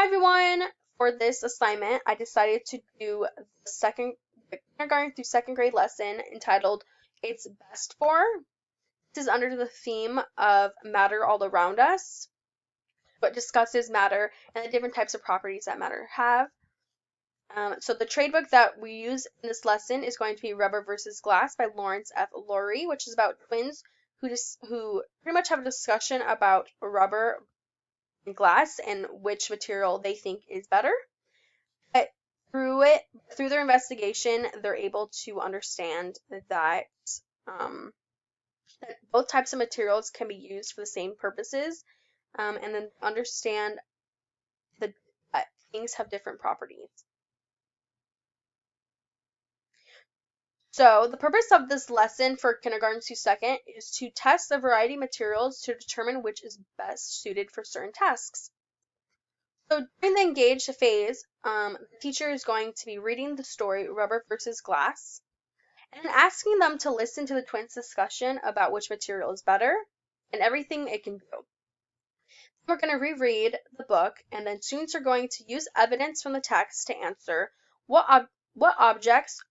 Hi everyone! For this assignment, I decided to do the kindergarten through second grade lesson entitled It's Best For. This is under the theme of matter all around us, but discusses matter and the different types of properties that matter have. So the trade book that we use in this lesson is going to be Rubber versus Glass by Lawrence F. Laurie, which is about twins who pretty much have a discussion about rubber and glass and which material they think is better. But through their investigation, they're able to understand that that both types of materials can be used for the same purposes, and then understand that things have different properties. So the purpose of this lesson for kindergarten to second is to test a variety of materials to determine which is best suited for certain tasks. So during the engaged phase, the teacher is going to be reading the story Rubber versus Glass and asking them to listen to the twins' discussion about which material is better and everything it can do. We're going to reread the book, and then students are going to use evidence from the text to answer what objects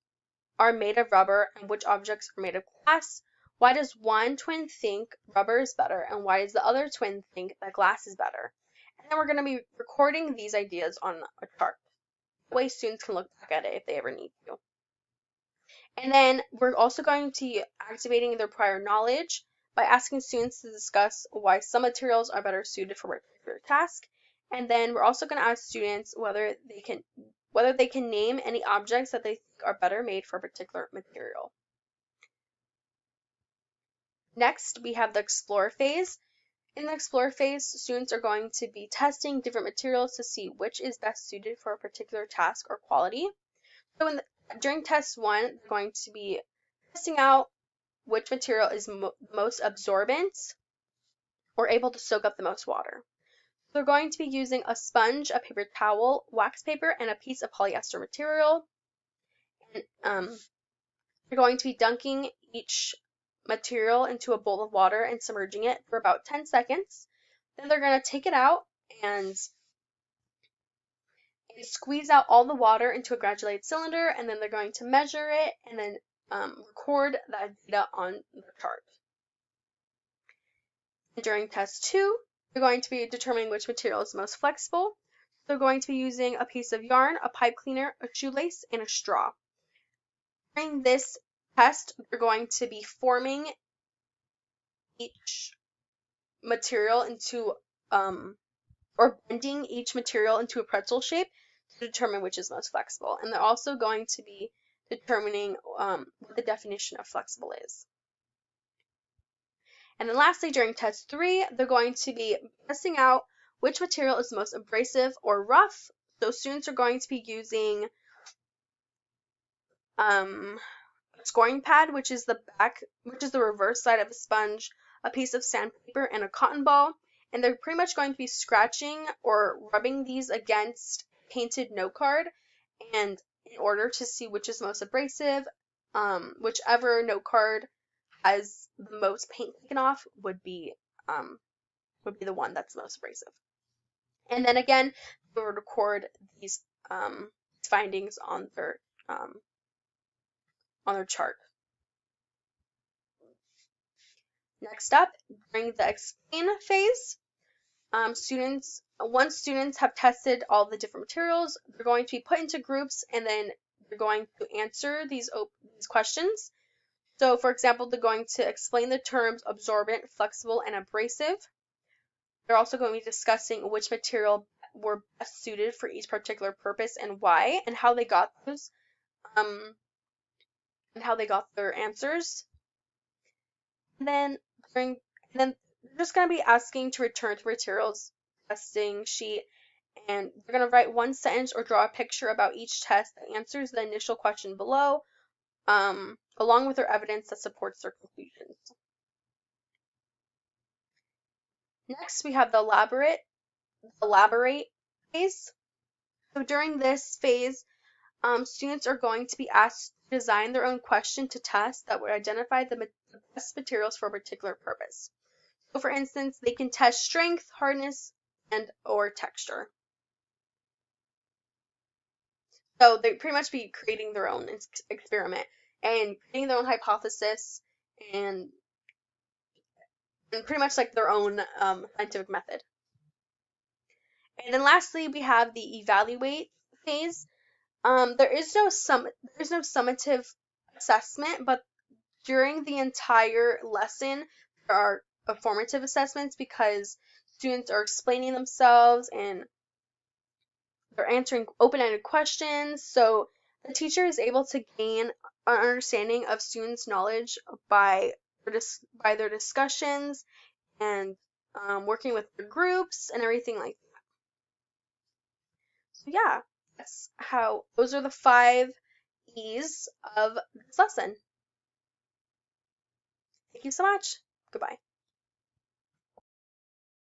are made of rubber and which objects are made of glass. Why does one twin think rubber is better, and why does the other twin think that glass is better? And then we're going to be recording these ideas on a chart. That way students can look back at it if they ever need to. And then we're also going to be activating their prior knowledge by asking students to discuss why some materials are better suited for a particular task. And then we're also going to ask students whether they can name any objects that they think are better made for a particular material. Next, we have the explore phase. In the explore phase, students are going to be testing different materials to see which is best suited for a particular task or quality. So during test 1, they're going to be testing out which material is most absorbent or able to soak up the most water. They're going to be using a sponge, a paper towel, wax paper, and a piece of polyester material. And they're going to be dunking each material into a bowl of water and submerging it for about 10 seconds. Then they're going to take it out and squeeze out all the water into a graduated cylinder, and then they're going to measure it and then record that data on the chart. And during test 2, they're going to be determining which material is most flexible. They're going to be using a piece of yarn, a pipe cleaner, a shoelace, and a straw. During this test, they're going to be forming each material into, or bending each material into a pretzel shape to determine which is most flexible. And they're also going to be determining what the definition of flexible is. And then lastly, during test 3, they're going to be testing out which material is most abrasive or rough. So students are going to be using a scoring pad, which is the reverse side of a sponge, a piece of sandpaper, and a cotton ball. And they're pretty much going to be scratching or rubbing these against painted note card, and in order to see which is most abrasive, whichever note card has the most paint taken off would be the one that's most abrasive. And then again, we'll record these findings on their chart. Next up, during the explain phase, once students have tested all the different materials, they're going to be put into groups, and then they're going to answer these questions. So, for example, they're going to explain the terms absorbent, flexible, and abrasive. They're also going to be discussing which material were best suited for each particular purpose and why, and how they got those, and how they got their answers. And then they're just going to be asking to return to materials testing sheet, and they're going to write one sentence or draw a picture about each test that answers the initial question below, along with their evidence that supports their conclusions. Next, we have the elaborate phase. So during this phase, students are going to be asked to design their own question to test that would identify the best materials for a particular purpose. So for instance, they can test strength, hardness, and or texture. So they pretty much be creating their own experiment and creating their own hypothesis and, and pretty much like their own scientific method. And then lastly, we have the evaluate phase. There's no summative assessment, but during the entire lesson, there are formative assessments because students are explaining themselves and they're answering open-ended questions. So the teacher is able to gain an understanding of students' knowledge by their discussions and working with the groups and everything like that. So yeah, those are the 5 E's of this lesson. Thank you so much. Goodbye.